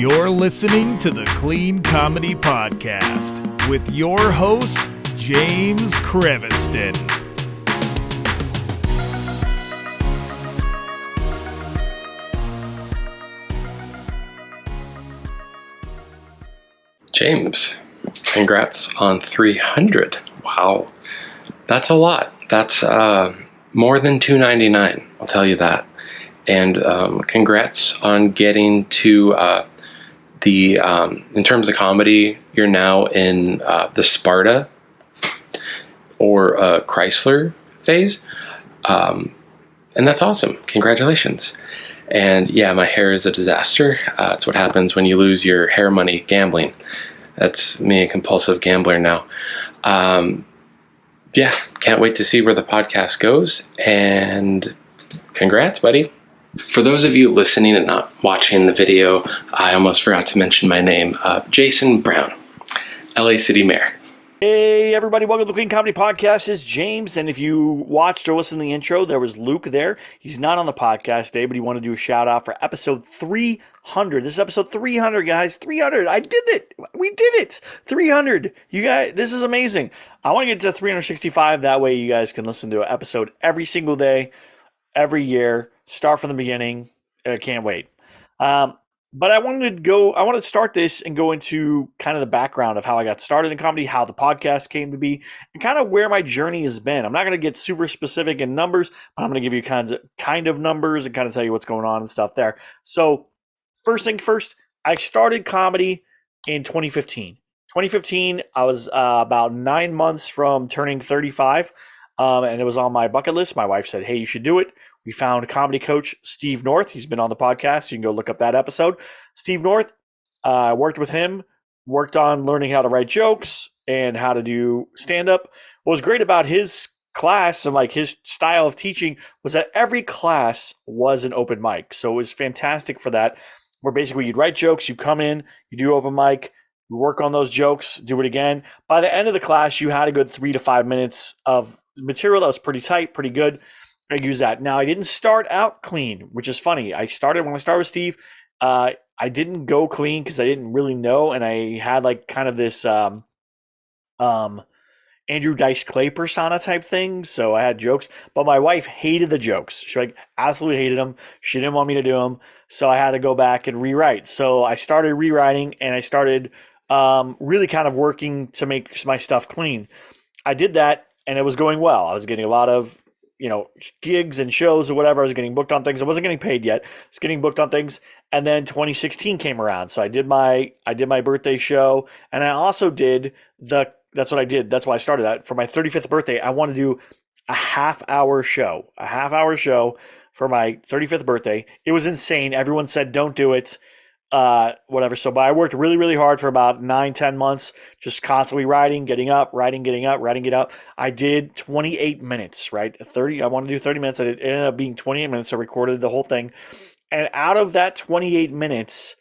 You're listening to the Clean Comedy Podcast with your host, James Creviston. James, congrats on 300. Wow, that's a lot. That's more than $2.99, I'll tell you that. And congrats on getting to in terms of comedy, you're now in the Sparta or Chrysler phase. And that's awesome. Congratulations. And yeah, my hair is a disaster. It's what happens when you lose your hair money gambling. That's me, a compulsive gambler now. Yeah, can't wait to see where the podcast goes. And congrats, buddy. For those of you listening and not watching the video, I almost forgot to mention my name. Jason Brown, LA City Mayor. Hey everybody, welcome to the Clean Comedy Podcast. It's James, and if you watched or listened to the intro, there was Luke there. He's not on the podcast today, but he wanted to do a shout out for episode 300. This is episode 300, guys. 300. I did it. We did it. 300. You guys, this is amazing. I want to get to 365. That way you guys can listen to an episode every single day, every year. Start from the beginning. I can't wait. But I wanted to start this and go into kind of the background of how I got started in comedy, how the podcast came to be, and kind of where my journey has been. I'm not going to get super specific in numbers, but I'm going to give you kind of numbers and kind of tell you what's going on and stuff there. So first thing first, I started comedy in 2015. 2015, I was about 9 months from turning 35, and it was on my bucket list. My wife said, hey, you should do it. We found comedy coach Steve North. He's been on the podcast. You can go look up that episode. Steve North, worked with him, worked on learning how to write jokes and how to do stand-up. What was great about his class and like his style of teaching was that every class was an open mic. So it was fantastic for that, where basically you'd write jokes, you come in, you do open mic, you work on those jokes, do it again. By the end of the class, you had a good 3 to 5 minutes of material that was pretty tight, pretty good. I use that. Now, I didn't start out clean, which is funny. When I started with Steve, I didn't go clean because I didn't really know, and I had like kind of this Andrew Dice Clay persona type thing. So I had jokes, but my wife hated the jokes. She like absolutely hated them. She didn't want me to do them, so I had to go back and rewrite. So I started rewriting, and I started really kind of working to make my stuff clean. I did that, and it was going well. I was getting a lot of gigs and shows or whatever. I was getting booked on things. I wasn't getting paid yet. I was getting booked on things. And then 2016 came around. So I did my birthday show. And I also did that's what I did. That's why I started that. For my 35th birthday, I want to do a half-hour show for my 35th birthday. It was insane. Everyone said, don't do it. Whatever. So, but I worked really, really hard for about 9-10 months, just constantly writing, getting up. I did 28 minutes, right? I wanted to do 30 minutes. It ended up being 28 minutes. I recorded the whole thing. And out of that 28 minutes,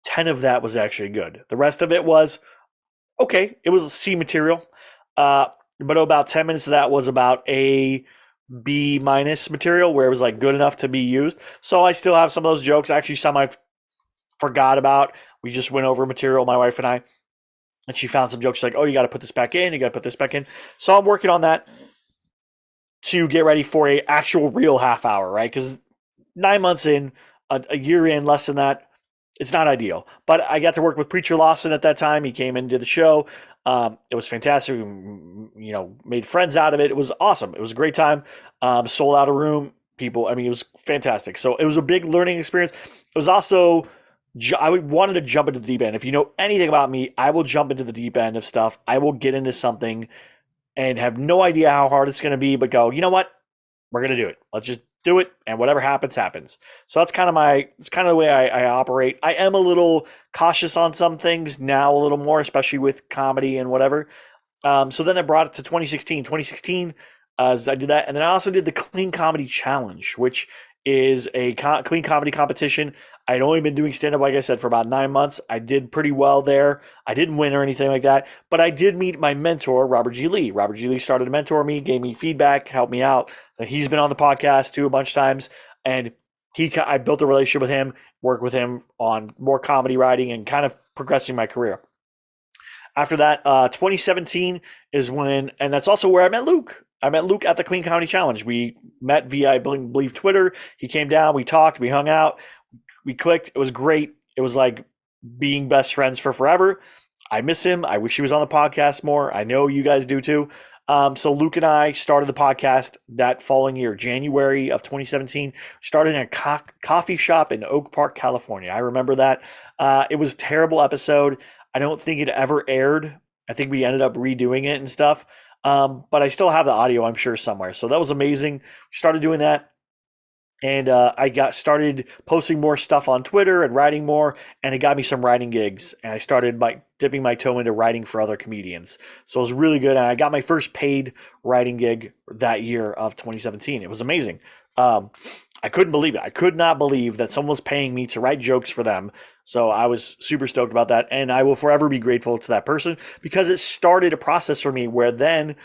10 of that was actually good. The rest of it was okay. It was C material. But about 10 minutes of that was about A, B minus material, where it was like good enough to be used. So I still have some of those jokes. Actually, some I've forgot about. We just went over material, my wife and I, and she found some jokes. She's like, oh, you got to put this back in. You got to put this back in. So I'm working on that to get ready for a actual real half hour, right? Because 9 months in, a year in, less than that, it's not ideal. But I got to work with Preacher Lawson at that time. He came in and did the show. It was fantastic. We, made friends out of it. It was awesome. It was a great time. Sold out a room. It was fantastic. So it was a big learning experience. It was also, I wanted to jump into the deep end. If you know anything about me, I will jump into the deep end of stuff. I will get into something and have no idea how hard it's going to be, but go, you know what? We're going to do it. Let's just do it. And whatever happens, happens. So that's kind of the way I operate. I am a little cautious on some things now, a little more, especially with comedy and whatever. So then I brought it to 2016. 2016, I did that. And then I also did the Clean Comedy Challenge, which is a clean comedy competition. I'd only been doing stand-up, like I said, for about 9 months. I did pretty well there. I didn't win or anything like that, but I did meet my mentor, Robert G. Lee. Robert G. Lee started to mentor me, gave me feedback, helped me out. He's been on the podcast too a bunch of times, and I built a relationship with him, worked with him on more comedy writing and kind of progressing my career. After that, 2017 is when, and that's also where I met Luke. I met Luke at the Clean Comedy Challenge. We met via, I believe, Twitter. He came down, we talked, we hung out, we clicked. It was great. It was like being best friends for forever. I miss him. I wish he was on the podcast more. I know you guys do too. So Luke and I started the podcast that following year, January of 2017. Started in a coffee shop in Oak Park, California. I remember that. It was a terrible episode. I don't think it ever aired. I think we ended up redoing it and stuff. But I still have the audio, I'm sure, somewhere. So that was amazing. We started doing that. And I got started posting more stuff on Twitter and writing more, and it got me some writing gigs. And I started by dipping my toe into writing for other comedians. So it was really good. And I got my first paid writing gig that year of 2017. It was amazing. I couldn't believe it. I could not believe that someone was paying me to write jokes for them. So I was super stoked about that. And I will forever be grateful to that person because it started a process for me where then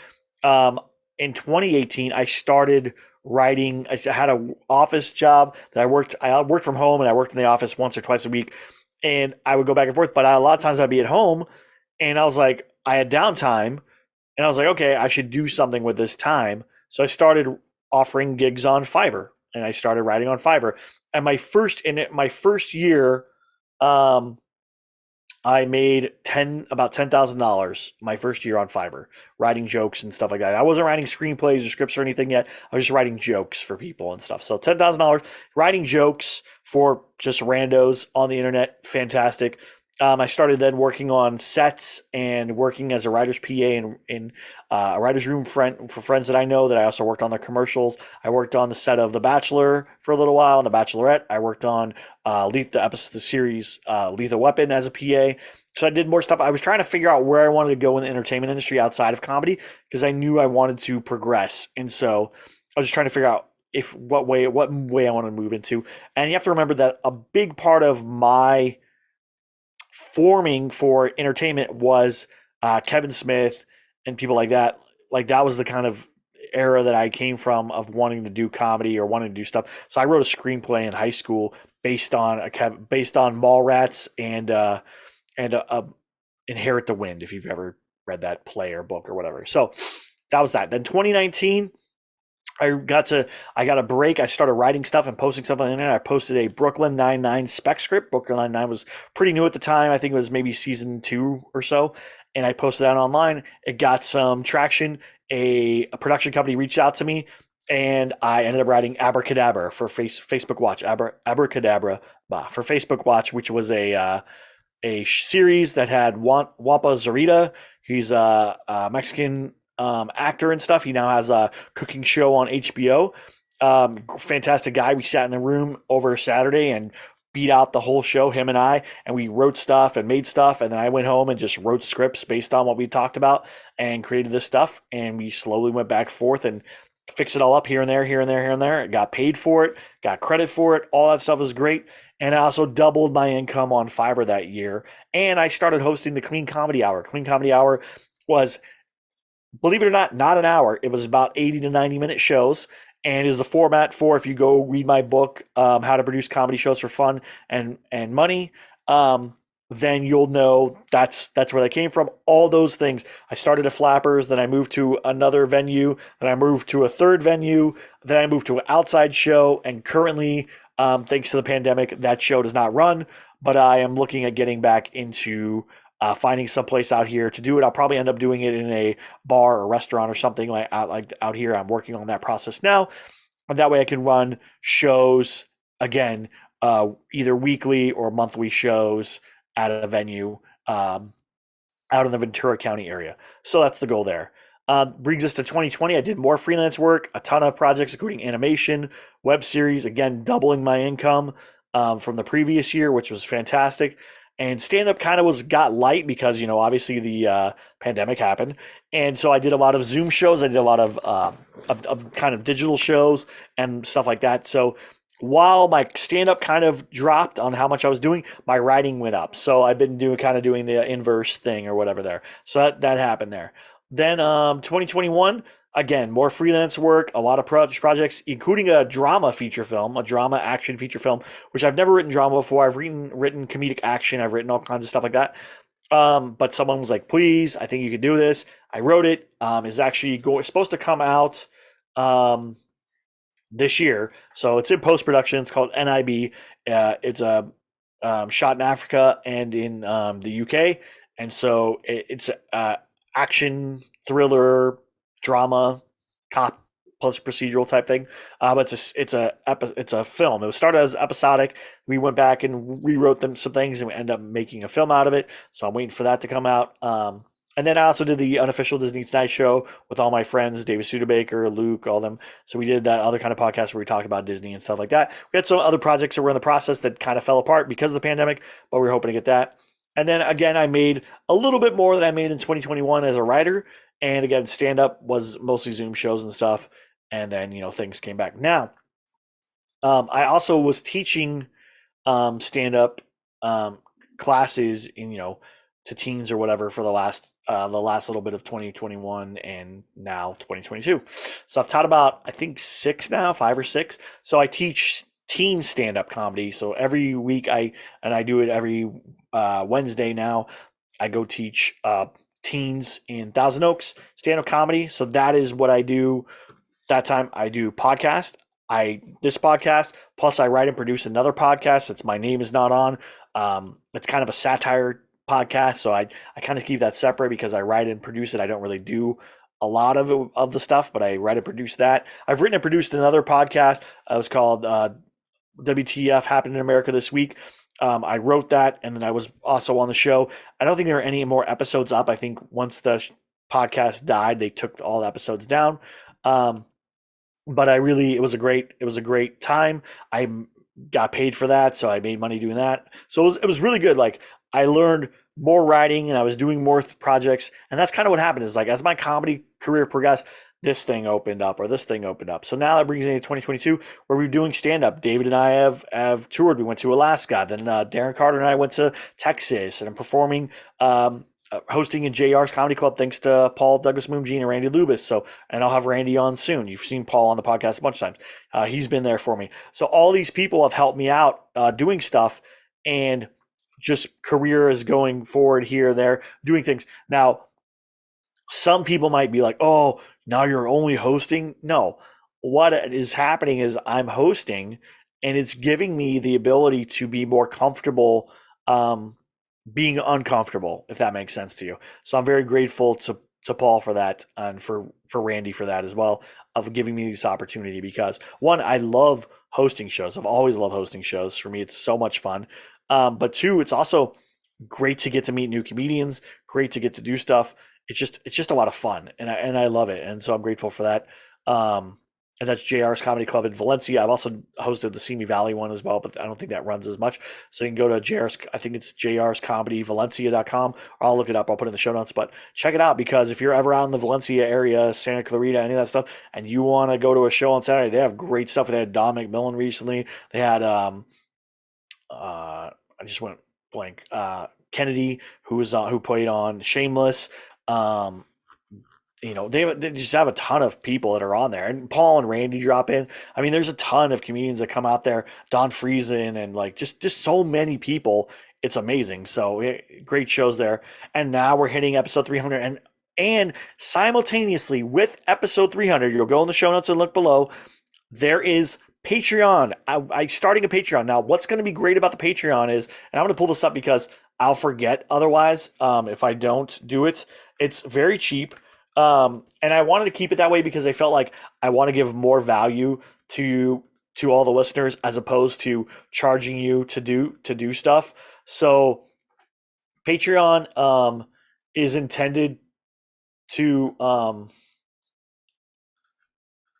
in 2018, I started writing. I had an office job that I worked from home, and I worked in the office once or twice a week, and I would go back and forth. But a lot of times I'd be at home, and I was like, I had downtime, and I was like, okay, I should do something with this time. So I started offering gigs on Fiverr, and I started writing on Fiverr. And my first year, I made about $10,000 my first year on Fiverr, writing jokes and stuff like that. I wasn't writing screenplays or scripts or anything yet. I was just writing jokes for people and stuff. So $10,000 writing jokes for just randos on the internet, fantastic. I started then working on sets and working as a writer's PA in a writer's room for friends that I know. That I also worked on their commercials. I worked on the set of The Bachelor for a little while, and The Bachelorette. I worked on the series Lethal Weapon as a PA. So I did more stuff. I was trying to figure out where I wanted to go in the entertainment industry outside of comedy because I knew I wanted to progress, and so I was just trying to figure out what way I want to move into. And you have to remember that a big part of my forming for entertainment was Kevin Smith and people like that. Like that was the kind of era that I came from of wanting to do comedy or wanting to do stuff. So I wrote a screenplay in high school based on Mallrats and Inherit the Wind, if you've ever read that play or book or whatever. So that was that. Then 2019. I got a break. I started writing stuff and posting stuff on the internet. I posted a Brooklyn Nine-Nine spec script. Brooklyn Nine-Nine was pretty new at the time. I think it was maybe season 2 or so. And I posted that online. It got some traction. A production company reached out to me, and I ended up writing Abracadabra for Facebook Watch. Abracadabra for Facebook Watch, which was a series that had Wampa Zarita. He's a Mexican actor and stuff. He now has a cooking show on HBO. Fantastic guy. We sat in a room over Saturday and beat out the whole show, him and I, and we wrote stuff and made stuff. And then I went home and just wrote scripts based on what we talked about and created this stuff. And we slowly went back and forth and fixed it all up here and there, here and there, here and there. I got paid for it, got credit for it. All that stuff was great. And I also doubled my income on Fiverr that year. And I started hosting the Clean Comedy Hour. Clean Comedy Hour was, believe it or not an hour. It was about 80 to 90-minute shows, and is the format for, if you go read my book, How to Produce Comedy Shows for Fun and Money, then you'll know that's where that came from. All those things. I started at Flappers, then I moved to another venue, then I moved to a third venue, then I moved to an outside show, and currently, thanks to the pandemic, that show does not run, but I am looking at getting back into finding some place out here to do it. I'll probably end up doing it in a bar or restaurant or something like out here. I'm working on that process now, and that way I can run shows again, either weekly or monthly shows at a venue out in the Ventura County area. So that's the goal there. Brings us to 2020. I did more freelance work, a ton of projects, including animation, web series, again, doubling my income from the previous year, which was fantastic. And stand-up kind of got light because, obviously the pandemic happened. And so I did a lot of Zoom shows. I did a lot of kind of digital shows and stuff like that. So while my stand-up kind of dropped on how much I was doing, my writing went up. So I've been doing the inverse thing or whatever there. So that happened there. Then 2021, again, more freelance work, a lot of projects, including a drama feature film, a drama action feature film, which I've never written drama before. I've written comedic action. I've written all kinds of stuff like that. But someone was like, please, I think you could do this. I wrote it. It's actually supposed to come out this year. So it's in post production. It's called NIB. It's shot in Africa and in the UK. And so it's action, thriller, drama, cop plus procedural type thing. But it's a film. It was started as episodic. We went back and rewrote some things, and we ended up making a film out of it. So I'm waiting for that to come out. And then I also did the unofficial Disney Tonight Show with all my friends, David Studebaker, Luke, all them. So we did that other kind of podcast where we talked about Disney and stuff like that. We had some other projects that were in the process that kind of fell apart because of the pandemic, but we were hoping to get that. And then again, I made a little bit more than I made in 2021 as a writer. And again, stand up was mostly Zoom shows and stuff. And then, things came back. Now, I also was teaching stand up classes to teens or whatever for the last little bit of 2021 and now 2022. So I've taught about, I think, 5 or 6. So I teach teen stand-up comedy. So every week I do it every Wednesday now. I go teach teens in Thousand Oaks stand-up comedy. So that is what I do. That time I do podcast. This podcast, plus I write and produce another podcast that's My Name Is Not On. It's kind of a satire podcast, so I kind of keep that separate because I write and produce it. I don't really do a lot of the stuff, but I write and produce that. I've written and produced another podcast. It was called WTF Happened in America This Week. I wrote that, and then I was also on the show. I don't think there are any more episodes up. I think once the podcast died, they took all the episodes down. But it was a great time. I got paid for that, so I made money doing that. So it was really good. Like, I learned more writing and I was doing more projects. And that's kind of what happened is, like, as my comedy career progressed, this thing opened up or this thing opened up. So now that brings me to 2022 where we're doing stand up. David and I have toured. We went to Alaska. Then Darren Carter and I went to Texas, and I'm performing, hosting in JR's Comedy Club thanks to Paul Douglas Moomgene and Randy Lubis. So, and I'll have Randy on soon. You've seen Paul on the podcast a bunch of times. He's been there for me. So all these people have helped me out doing stuff, and just career is going forward here, there, doing things. Now, some people might be like, oh, now you're only hosting. No, what is happening is I'm hosting, and it's giving me the ability to be more comfortable being uncomfortable, if that makes sense to you. So I'm very grateful to Paul for that, and for Randy for that as well, of giving me this opportunity, because one, I love hosting shows. I've always loved hosting shows. For me, it's so much fun. But two, it's also great to get to meet new comedians, great to get to do stuff. It's just a lot of fun, and I love it. And so I'm grateful for that. And that's JR's Comedy Club in Valencia. I've also hosted the Simi Valley one as well, but I don't think that runs as much. So you can go to JR's, I think it's jrscomedyvalencia.com, or I'll look it up. I'll put it in the show notes, but check it out, because if you're ever out in the Valencia area, Santa Clarita, any of that stuff, and you want to go to a show on Saturday, they have great stuff. They had Don McMillan recently. They had, I just went blank. Kennedy, who played on Shameless. They just have a ton of people that are on there, and Paul and Randy drop in. I mean, there's a ton of comedians that come out there. Don Friesen, and like just so many people. It's amazing. So great shows there. And now we're hitting episode 300, and simultaneously with episode 300, you'll go in the show notes and look below. There is Patreon. I starting a Patreon now. What's going to be great about the Patreon is, and I'm going to pull this up because I'll forget otherwise if I don't do it. It's very cheap. And I wanted to keep it that way because I felt like I want to give more value to all the listeners, as opposed to charging you to do stuff. So Patreon is intended to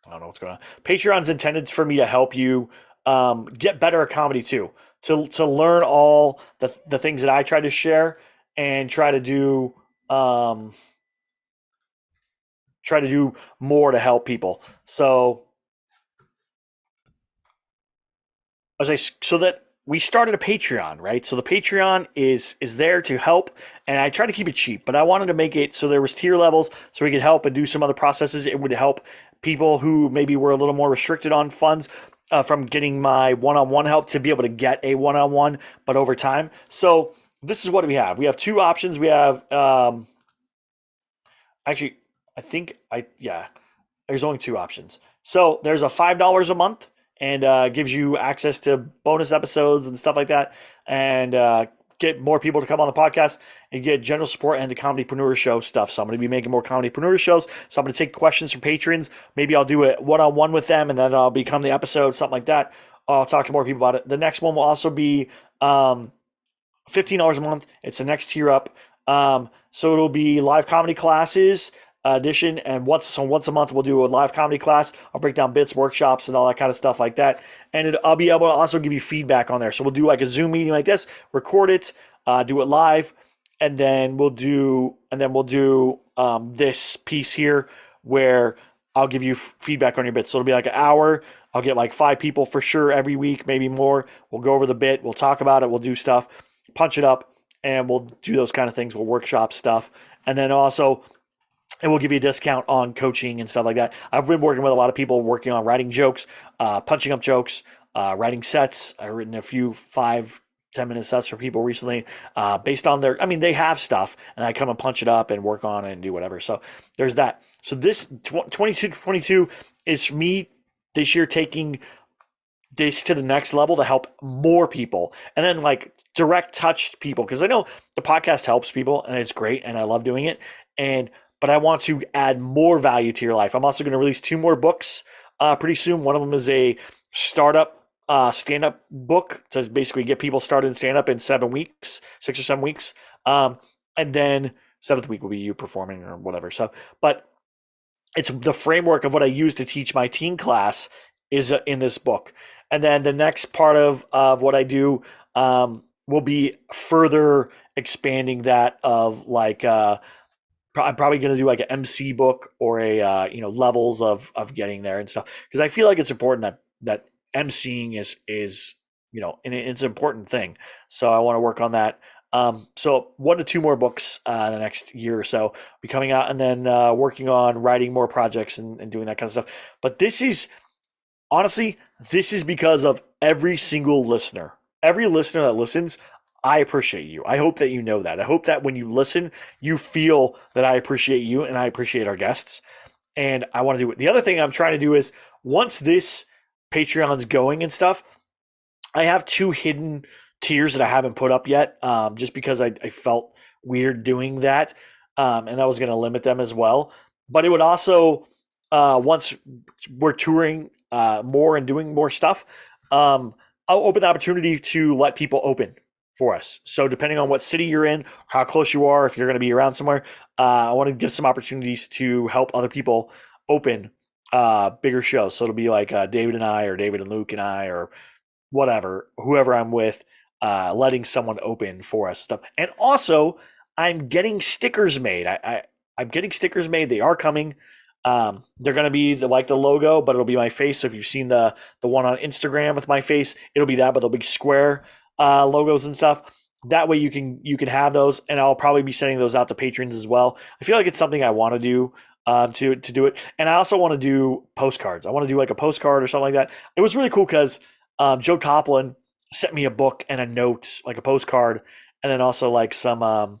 I don't know what's going on. Patreon's intended for me to help you get better at comedy too, to learn all the things that I try to share, and try to do more to help people. So, so that we started a Patreon, right? So the Patreon is there to help, and I try to keep it cheap, but I wanted to make it so there was tier levels so we could help and do some other processes. It would help people who maybe were a little more restricted on funds from getting my one-on-one help to be able to get a one-on-one, but over time. So this is what we have. We have two options. We have actually, there's only two options. So there's a $5 a month, and gives you access to bonus episodes and stuff like that, and get more people to come on the podcast, and get general support and the Comedypreneur Show stuff. So I'm going to be making more Comedypreneur shows. So I'm going to take questions from patrons. Maybe I'll do it one-on-one with them, and then I'll become the episode, something like that. I'll talk to more people about it. The next one will also be $15 a month. It's the next tier up. So it'll be live comedy classes edition, and once a month we'll do a live comedy class. I'll break down bits, workshops, and all that kind of stuff like that. And I'll be able to also give you feedback on there. So we'll do like a Zoom meeting like this, record it, do it live, and then we'll do this piece here where I'll give you feedback on your bits. So it'll be like an hour. I'll get like 5 people for sure every week, maybe more. We'll go over the bit. We'll talk about it. We'll do stuff, punch it up, and we'll do those kind of things. We'll workshop stuff, and then also. And we'll give you a discount on coaching and stuff like that. I've been working with a lot of people working on writing jokes, punching up jokes, writing sets. I've written a few 5-10 minute sets for people recently based on they have stuff, and I come and punch it up and work on it and do whatever. So there's that. So this 22 is me this year taking this to the next level to help more people, and then like direct touch people, because I know the podcast helps people and it's great and I love doing it, but I want to add more value to your life. I'm also going to release 2 more books pretty soon. One of them is a startup stand-up book to basically get people started in stand-up in 7 weeks, 6 or 7 weeks. And then 7th week will be you performing or whatever. So, but it's the framework of what I use to teach my teen class is in this book. And then the next part of what I do will be further expanding that of like I'm probably going to do like an MC book or a levels of getting there and stuff, because I feel like it's important that MCing is and it's an important thing. So I want to work on that. So 1 to 2 more books the next year or so be coming out, and then working on writing more projects and doing that kind of stuff. But this is because of every single listener. Every listener that listens, I appreciate you. I hope that you know that. I hope that when you listen, you feel that I appreciate you and I appreciate our guests. And I want to do it. The other thing I'm trying to do is, once this Patreon's going and stuff, I have 2 hidden tiers that I haven't put up yet, just because I felt weird doing that. And that was going to limit them as well. But it would also, once we're touring more and doing more stuff, I'll open the opportunity to let people open for us. So depending on what city you're in, how close you are, if you're going to be around somewhere, I want to give some opportunities to help other people open bigger shows. So it'll be like David and I, or David and Luke and I, or whatever, whoever I'm with, letting someone open for us stuff. And also, I'm getting stickers made. I'm getting stickers made. They are coming. They're going to be the logo, but it'll be my face. So if you've seen the one on Instagram with my face, it'll be that, but they'll be square logos and stuff. That way you can have those, and I'll probably be sending those out to patrons as well. I feel like it's something I want to do to do it. And I also want to do postcards. I want to do like a postcard or something like that. It was really cool because Joe Toplin sent me a book and a note, like a postcard, and then also like some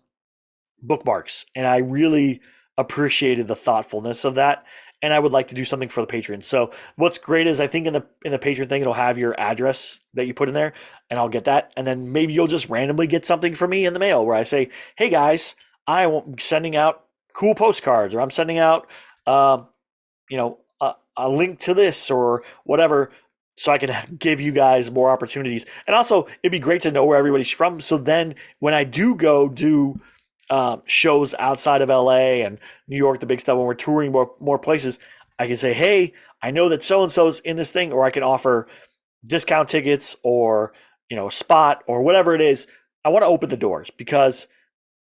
bookmarks. And I really appreciated the thoughtfulness of that. And I would like to do something for the patrons. So what's great is, I think in the patron thing, it'll have your address that you put in there, and I'll get that. And then maybe you'll just randomly get something from me in the mail where I say, hey guys, I'm sending out cool postcards, or I'm sending out, a link to this or whatever, so I can give you guys more opportunities. And also, it'd be great to know where everybody's from. So then when I do go do shows outside of LA and New York, the big stuff, when we're touring more places, I can say, hey, I know that so-and-so's in this thing, or I can offer discount tickets or, a spot or whatever it is. I want to open the doors, because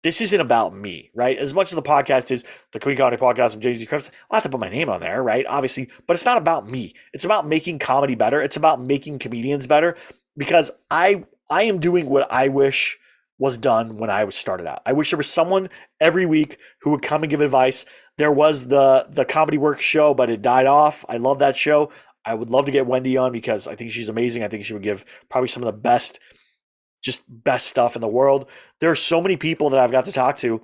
this isn't about me, right? As much as the podcast is the Queen Comedy Podcast from James Creviston, I'll have to put my name on there, right? Obviously, but it's not about me. It's about making comedy better. It's about making comedians better, because I I am doing what I wish was done when I started out. I wish there was someone every week who would come and give advice. There was the Comedy Works show, but it died off. I love that show. I would love to get Wendy on because I think she's amazing. I think she would give probably some of the best stuff in the world. There are so many people that I've got to talk to,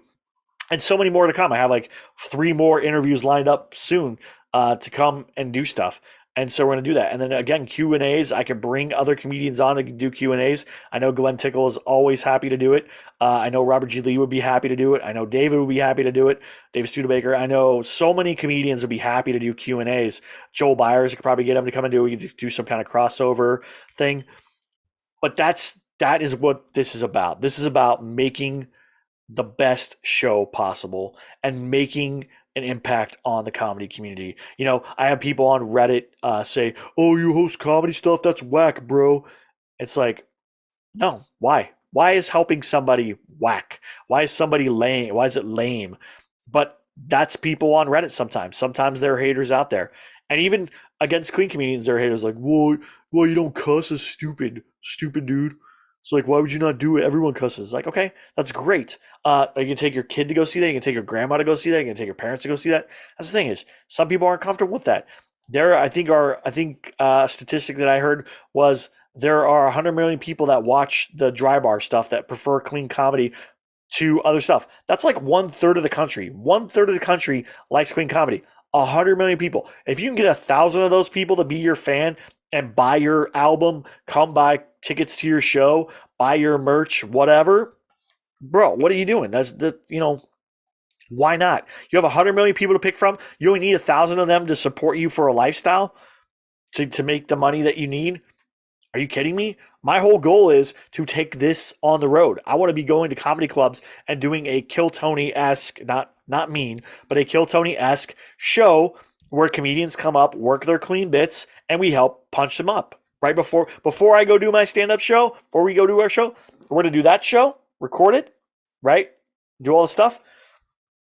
and so many more to come. I have like 3 more interviews lined up soon to come and do stuff. And so we're going to do that. And then again, Q&As. I can bring other comedians on to do Q&As. I know Glenn Tickle is always happy to do it. I know Robert G. Lee would be happy to do it. I know David would be happy to do it. David Studebaker. I know so many comedians would be happy to do Q&As. Joel Byers, I could probably get him to come and do some kind of crossover thing. But that is what this is about. This is about making the best show possible and making an impact on the comedy community. You know, I have people on Reddit say, "Oh, you host comedy stuff? That's whack, bro." It's like, no, why? Why is helping somebody whack? Why is somebody lame? Why is it lame? But that's people on Reddit sometimes. Sometimes there are haters out there. And even against clean comedians, there are haters like, well, you don't cuss as stupid dude. It's like, why would you not do it? Everyone cusses. Like, okay, that's great. You can take your kid to go see that. You can take your grandma to go see that. You can take your parents to go see that. That's the thing is, some people aren't comfortable with that. I think a statistic that I heard was there are 100 million people that watch the dry bar stuff that prefer clean comedy to other stuff. That's like 1/3 of the country. 1/3 of the country likes clean comedy. 100 million people. If you can get 1,000 of those people to be your fan and buy your album, come buy tickets to your show, buy your merch, whatever, bro, what are you doing? Why not? You have 100 million people to pick from. You only need 1,000 of them to support you for a lifestyle to make the money that you need. Are you kidding me? My whole goal is to take this on the road. I want to be going to comedy clubs and doing a Kill Tony-esque, not mean, but a Kill Tony-esque show where comedians come up, work their clean bits, and we help punch them up. Right before I go do my stand-up show, before we go do our show, we're going to do that show, record it, right? Do all the stuff,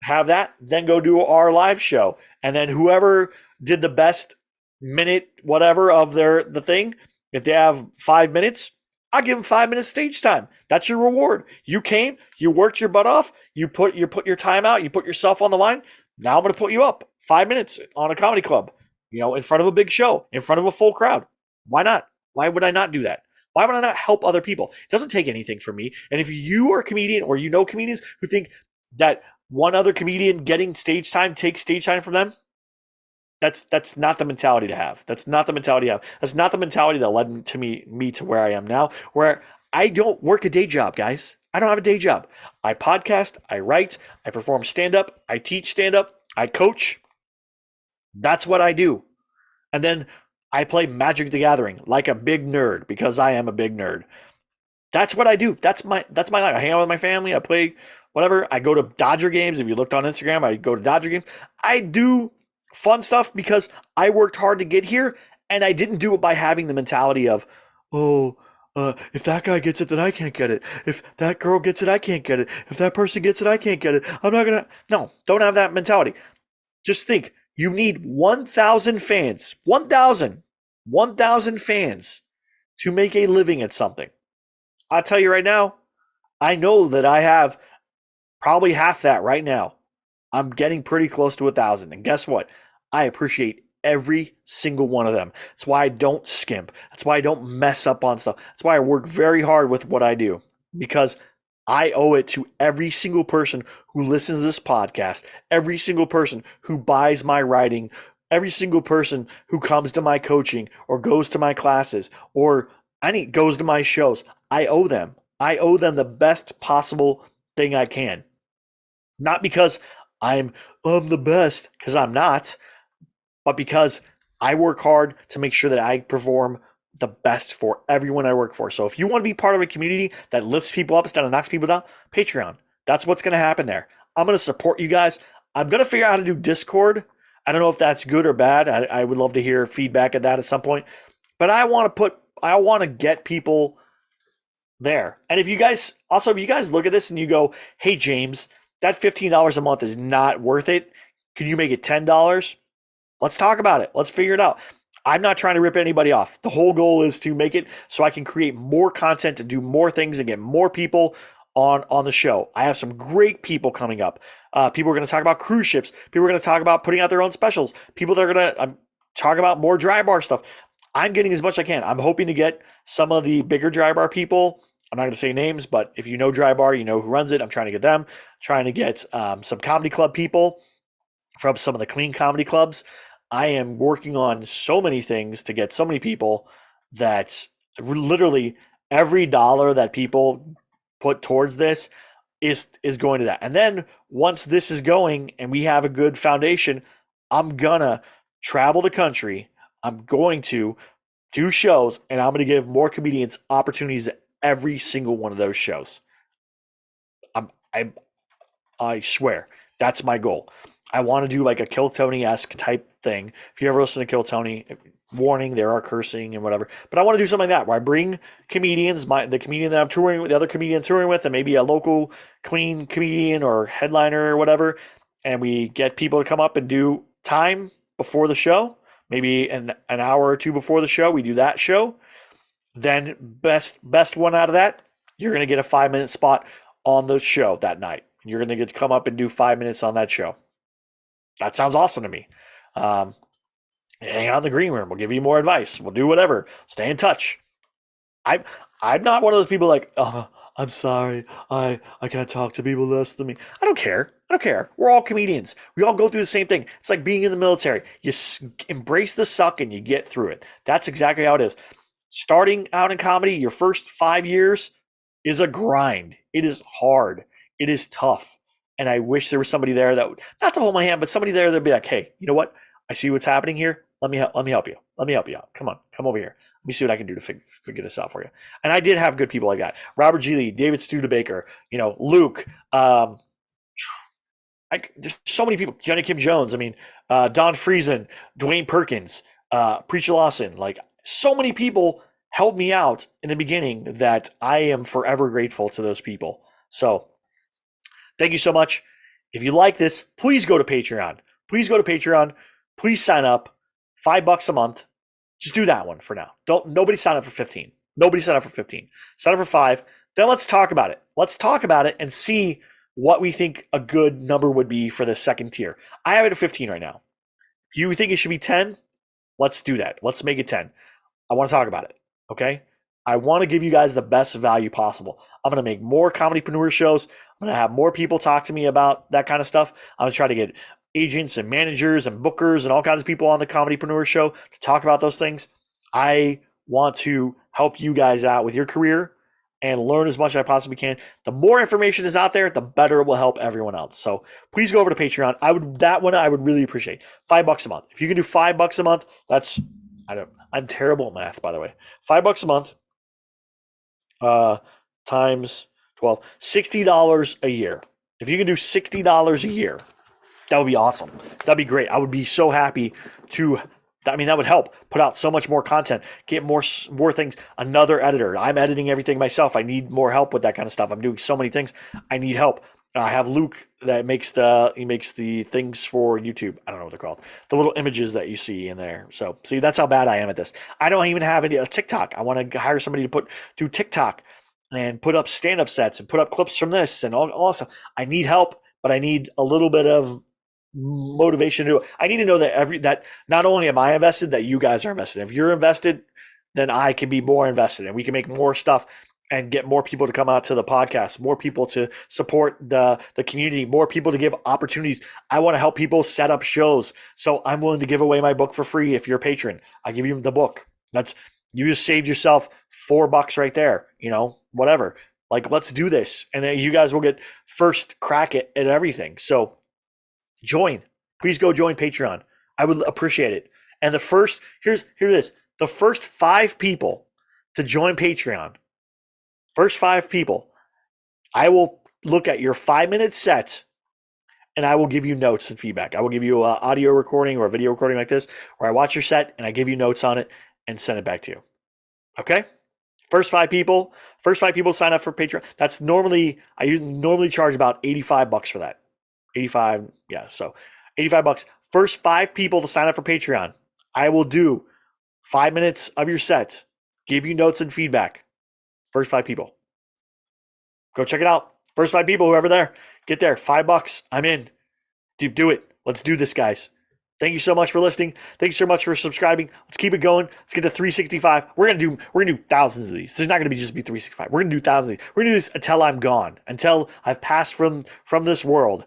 have that, then go do our live show. And then whoever did the best minute, whatever, of the thing, if they have 5 minutes, I'll give them 5 minutes stage time. That's your reward. You came, you worked your butt off, you put your time out, you put yourself on the line. Now I'm going to put you up 5 minutes on a comedy club, in front of a big show, in front of a full crowd. Why not? Why would I not do that? Why would I not help other people? It doesn't take anything from me. And if you are a comedian or you know comedians who think that one other comedian getting stage time takes stage time from them, that's not the mentality to have. That's not the mentality to have. That's not the mentality that led to me to where I am now, where I don't work a day job, guys. I don't have a day job. I podcast, I write, I perform stand-up, I teach stand-up, I coach. That's what I do. And then I play Magic the Gathering like a big nerd because I am a big nerd. That's what I do. That's my life. I hang out with my family. I play whatever. I go to Dodger games. If you looked on Instagram, I go to Dodger games. I do fun stuff because I worked hard to get here, and I didn't do it by having the mentality of, if that guy gets it, then I can't get it. If that girl gets it, I can't get it. If that person gets it, I can't get it. I'm not going to. No, don't have that mentality. Just think, you need 1,000 fans. 1,000 fans to make a living at something. I'll tell you right now, I know that I have probably half that right now. I'm getting pretty close to 1,000. And guess what? I appreciate every single one of them. That's why I don't skimp. That's why I don't mess up on stuff. That's why I work very hard with what I do, because I owe it to every single person who listens to this podcast, every single person who buys my writing, every single person who comes to my coaching or goes to my classes or goes to my shows. I owe them. I owe them the best possible thing I can. Not because I'm the best, because I'm not, but because I work hard to make sure that I perform the best for everyone I work for. So if you want to be part of a community that lifts people up instead of knocks people down, Patreon. That's what's going to happen there. I'm going to support you guys. I'm going to figure out how to do Discord. I don't know if that's good or bad. I would love to hear feedback at that at some point. But I want to get people there. And if you guys look at this and you go, hey, James, that $15 a month is not worth it. Could you make it $10? Let's talk about it. Let's figure it out. I'm not trying to rip anybody off. The whole goal is to make it so I can create more content to do more things and get more people on the show. I have some great people coming up. People are going to talk about cruise ships. People are going to talk about putting out their own specials. People that are going to talk about more dry bar stuff. I'm getting as much as I can. I'm hoping to get some of the bigger dry bar people. I'm not going to say names, but if you know dry bar, you know who runs it. I'm trying to get them. Trying to get some comedy club people from some of the clean comedy clubs. I am working on so many things to get so many people that literally every dollar that people put towards this is going to that. And then once this is going and we have a good foundation, I'm gonna travel the country. I'm going to do shows and I'm going to give more comedians opportunities at every single one of those shows. I swear that's my goal. I want to do like a Kill Tony-esque type thing. If you ever listen to Kill Tony, warning, there are cursing and whatever. But I want to do something like that where I bring comedians, the comedian that I'm touring with, the other comedian touring with, and maybe a local clean comedian or headliner or whatever, and we get people to come up and do time before the show, maybe an hour or two before the show. We do that show. Then best one out of that, you're going to get a 5-minute spot on the show that night. You're going to get to come up and do 5 minutes on that show. That sounds awesome to me. Hang out in the green room. We'll give you more advice. We'll do whatever. Stay in touch. I'm not one of those people like, oh, I'm sorry. I can't talk to people less than me. I don't care. We're all comedians. We all go through the same thing. It's like being in the military. You embrace the suck and you get through it. That's exactly how it is. Starting out in comedy, your first 5 years is a grind. It is hard. It is tough. And I wish there was somebody there that would, not to hold my hand, but somebody there that'd be like, hey, you know what? I see what's happening here. Let me help you. Let me help you out. Come on, come over here. Let me see what I can do to figure this out for you. And I did have good people like that. Robert G. Lee, David Studebaker, Luke. There's so many people. Jenny Kim Jones. I mean, Don Friesen, Dwayne Perkins, Preacher Lawson. Like so many people helped me out in the beginning that I am forever grateful to those people. So thank you so much. If you like this, please go to Patreon. Please sign up. $5 a month. Just do that one for now. Nobody sign up for 15. Sign up for 5. Then let's talk about it. Let's talk about it and see what we think a good number would be for the second tier. I have it at 15 right now. If you think it should be 10, let's do that. Let's make it 10. I want to talk about it. Okay? I want to give you guys the best value possible. I'm going to make more comedypreneur shows. I'm going to have more people talk to me about that kind of stuff. I'm going to try to get agents and managers and bookers and all kinds of people on the comedypreneur show to talk about those things. I want to help you guys out with your career and learn as much as I possibly can. The more information is out there, the better it will help everyone else. So please go over to Patreon. I would really appreciate $5 a month. If you can do $5 a month, I'm terrible at math, by the way. $5 a month times 12, $60 a year. If you can do $60 a year, that would be awesome. That'd be great. I would be so happy to. That would help put out so much more content, get more things. Another editor. I'm editing everything myself. I need more help with that kind of stuff. I'm doing so many things. I need help. I have Luke that makes the things for YouTube. I don't know what they're called. The little images that you see in there. So see, that's how bad I am at this. I don't even have any TikTok. I want to hire somebody to do TikTok and put up stand-up sets and put up clips from this and all stuff. I need help, but I need a little bit of motivation to do it. I need to know that not only am I invested, that you guys are invested. If you're invested, then I can be more invested and we can make more stuff and get more people to come out to the podcast, more people to support the community, more people to give opportunities. I want to help people set up shows. So I'm willing to give away my book for free. If you're a patron, I give you the book. You just saved yourself $4 right there, whatever. Like, let's do this. And then you guys will get first crack at everything. So please go join Patreon. I would appreciate it. And the first 5 people to join Patreon, I will look at your 5-minute set and I will give you notes and feedback. I will give you an audio recording or a video recording like this, where I watch your set and I give you notes on it and send it back to you. Okay? First 5 people sign up for Patreon. That's I normally charge about $85 for that. 85, yeah, so $85. First 5 people to sign up for Patreon, I will do 5 minutes of your set, give you notes and feedback. First 5 people. Go check it out. First 5 people, whoever there, get there. $5. I'm in. Do it. Let's do this, guys. Thank you so much for listening. Thank you so much for subscribing. Let's keep it going. Let's get to 365. We're gonna do thousands of these. There's not gonna be 365. We're gonna do thousands of these. We're gonna do this until I'm gone, until I've passed from this world.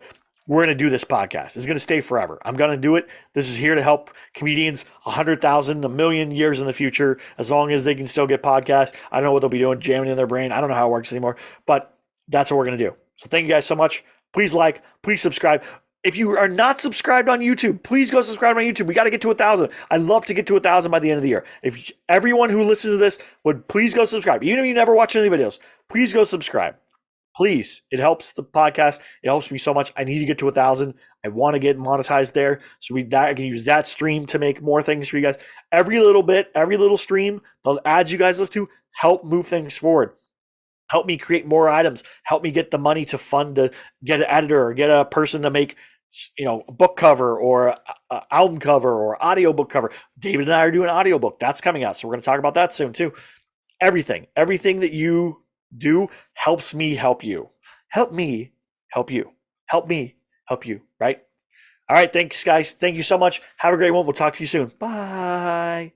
We're gonna do this podcast. It's gonna stay forever. I'm gonna do it. This is here to help comedians 100,000, a million years in the future, as long as they can still get podcasts. I don't know what they'll be doing, jamming in their brain. I don't know how it works anymore, but that's what we're gonna do. So thank you guys so much. Please like, please subscribe. If you are not subscribed on YouTube, please go subscribe on YouTube. We got to get to 1,000. I'd love to get to 1,000 by the end of the year. If everyone who listens to this would please go subscribe, even if you never watch any videos, please go subscribe. Please. It helps the podcast. It helps me so much. I need to get to 1,000. I want to get monetized there. So I can use that stream to make more things for you guys. Every little bit, every little stream, the ads you guys listen to help move things forward. Help me create more items. Help me get the money to fund to get an editor or get a person to make, a book cover or an album cover or audiobook cover. David and I are doing an audiobook. That's coming out. So we're going to talk about that soon too. Everything that you do helps me help you. Help me help you. Help me help you. Right? All right. Thanks, guys. Thank you so much. Have a great one. We'll talk to you soon. Bye.